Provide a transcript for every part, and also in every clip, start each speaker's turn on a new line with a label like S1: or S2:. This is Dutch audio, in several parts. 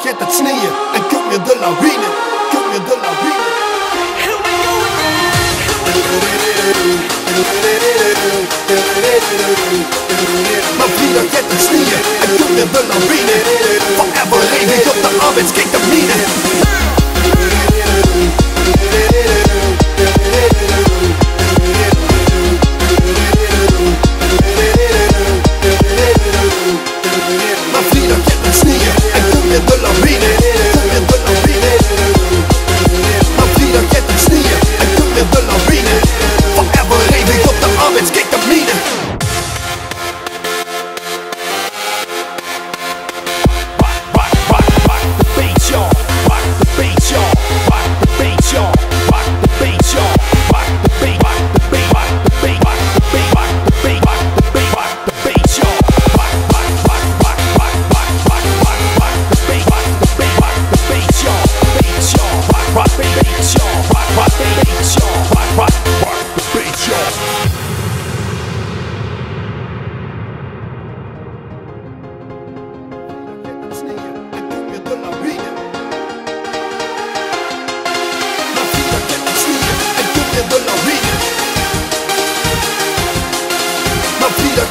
S1: get het sneeën en kuk me de lawine, kuk me de lawine. Mijn vrienden get het sneeën en kuk me de lawine. Forever leef ik op de arbeidskettermine. Mijn vrienden get het sneeën en kuk me de lawine, kuk me de lawine. Mijn vrienden get het sneeën en kuk me de lawine. Forever leef ik op de arbeidskettermine.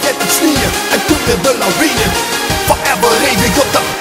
S1: Get het sneeën en kuk me de lawine. Forever leef ik op de